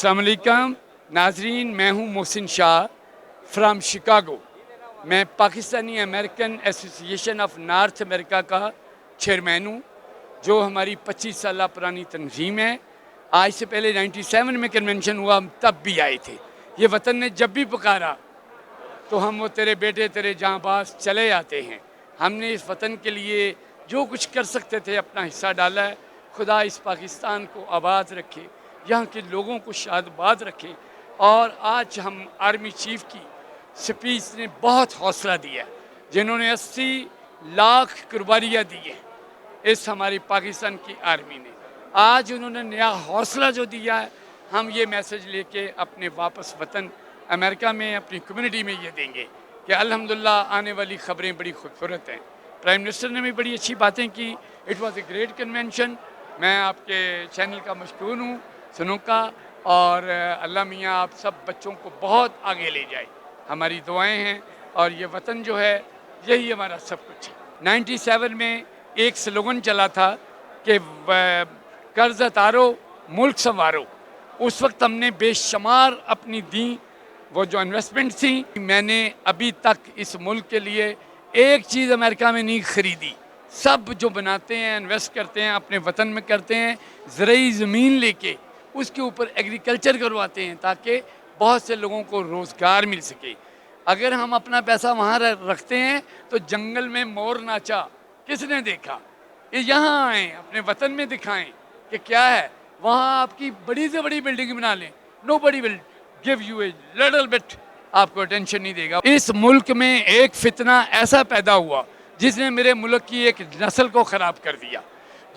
अस्सलाम वालेकुम नाजरीन, मैं हूँ मोहसिन शाह फ्राम शिकागो। मैं Pakistani American Association of North America का चेयरमैन हूँ, जो हमारी 25 साल पुरानी तंजीम है। आज से पहले 97 में कन्वेंशन हुआ, हम तब भी आए थे। ये वतन ने जब भी पुकारा तो हम वो तेरे बेटे तेरे जांबाज चले आते हैं। हमने इस वतन के लिए जो कुछ कर सकते थे अपना हिस्सा डाला है। खुदा इस पाकिस्तान को आबाद रखे, यहाँ के लोगों को शादबाद रखे। और आज हम आर्मी चीफ की स्पीच ने बहुत हौसला दिया, जिन्होंने 80 लाख कुर्बानियाँ दी हैं इस हमारी पाकिस्तान की आर्मी ने। आज उन्होंने नया हौसला जो दिया है, हम ये मैसेज लेके अपने वापस वतन अमेरिका में अपनी कम्युनिटी में ये देंगे कि अल्हम्दुलिल्लाह आने वाली खबरें बड़ी खूबसूरत हैं। प्राइम मिनिस्टर ने भी बड़ी अच्छी बातें की। It was a great convention. मैं आपके चैनल का मशकूर हूँ, सुनूका, और अल्लाह मियाँ आप सब बच्चों को बहुत आगे ले जाए। हमारी दुआएं हैं, और ये वतन जो है यही हमारा सब कुछ है। 97 में एक स्लोगन चला था कि कर्ज उतारो मुल्क संवारो। उस वक्त हमने बेशुमार अपनी दी वो जो इन्वेस्टमेंट थी। मैंने अभी तक इस मुल्क के लिए एक चीज़ अमेरिका में नहीं ख़रीदी। सब जो बनाते हैं, इन्वेस्ट करते हैं, अपने वतन में करते हैं। ज़रूरी ज़मीन लेके उसके ऊपर एग्रीकल्चर करवाते हैं ताकि बहुत से लोगों को रोज़गार मिल सके। अगर हम अपना पैसा वहाँ रखते हैं तो जंगल में मोर नाचा किसने देखा? ये यहाँ आएँ, अपने वतन में दिखाएं कि क्या है। वहाँ आपकी बड़ी से बड़ी बिल्डिंग बना लें, नो बड़ी will give U a little bit, आपको अटेंशन नहीं देगा। इस मुल्क में एक फितना ऐसा पैदा हुआ जिसने मेरे मुल्क की एक नस्ल को ख़राब कर दिया।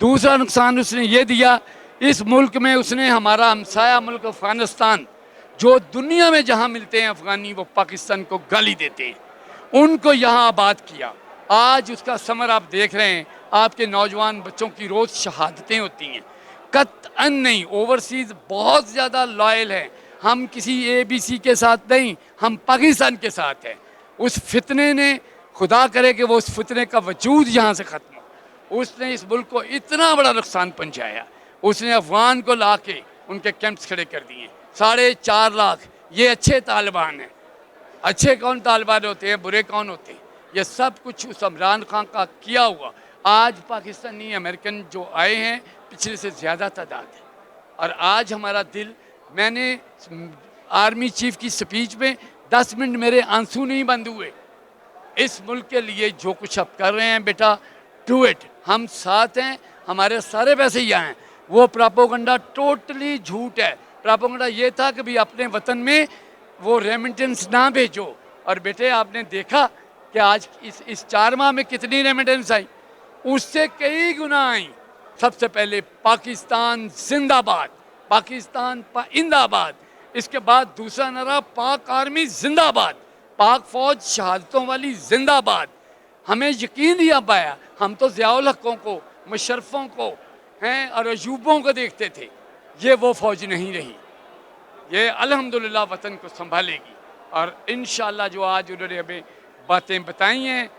दूसरा नुकसान उसने ये दिया, इस मुल्क में उसने हमारा हमसाया मुल्क अफ़गानिस्तान, जो दुनिया में जहाँ मिलते हैं अफ़गानी, वो पाकिस्तान को गाली देते हैं, उनको यहाँ आबाद किया। आज उसका समर आप देख रहे हैं। आपके नौजवान बच्चों की रोज़ शहादतें होती हैं। कतअन नहीं, ओवरसीज़ बहुत ज़्यादा लॉयल हैं। हम किसी ABC के साथ नहीं, हम पाकिस्तान के साथ हैं। उस फितने ने, खुदा करे कि वो उस फितने का वजूद यहाँ से ख़त्म हो। उसने इस मुल्क को इतना बड़ा नुकसान पहुँचाया। उसने अफ़गान को ला के उनके कैंप्स खड़े कर दिए, 4.5 लाख। ये अच्छे तालिबान हैं। अच्छे कौन तालिबान होते हैं, बुरे कौन होते हैं? ये सब कुछ उस इमरान खान का किया हुआ। आज पाकिस्तानी अमेरिकन जो आए हैं पिछले से ज़्यादा तादाद है। और आज हमारा दिल, मैंने आर्मी चीफ की स्पीच में 10 मिनट मेरे आंसू नहीं बंद हुए। इस मुल्क के लिए जो कुछ आप कर रहे हैं बेटा, डू इट। हम साथ हैं, हमारे सारे पैसे यहाँ हैं। वो प्रोपेगेंडा टोटली झूठ है। प्रोपेगेंडा ये था कि भी अपने वतन में वो रेमिटेंस ना भेजो। और बेटे आपने देखा कि आज इस 4 माह में कितनी रेमिटेंस आई, उससे कई गुना आई। सबसे पहले पाकिस्तान जिंदाबाद, पाकिस्तान इंदाबाद। इसके बाद दूसरा नारा पाक आर्मी जिंदाबाद, पाक फौज शहादतों वाली जिंदाबाद। हमें यकीन नहीं आ पाया। हम तो ज़ियाउल हक़ों को, मुशर्रफों को हैं और अयूबों को देखते थे। ये वो फौज नहीं रही। ये अल्हम्दुलिल्लाह वतन को संभालेगी। और इंशाअल्लाह जो आज उन्होंने हमें बातें बताई हैं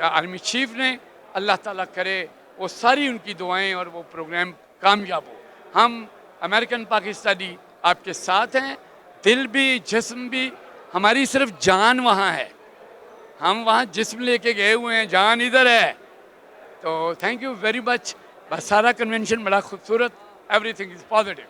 आर्मी चीफ ने, अल्लाह ताला करे वो सारी उनकी दुआएं और वो प्रोग्राम कामयाब हो। हम अमेरिकन पाकिस्तानी आपके साथ हैं, दिल भी जिस्म भी। हमारी सिर्फ जान वहाँ है, हम वहाँ जिस्म लेके गए हुए हैं, जान इधर है। तो थैंक यू वेरी मच। बस सारा कन्वेंशन बड़ा खूबसूरत, एवरीथिंग इज़ पॉजिटिव।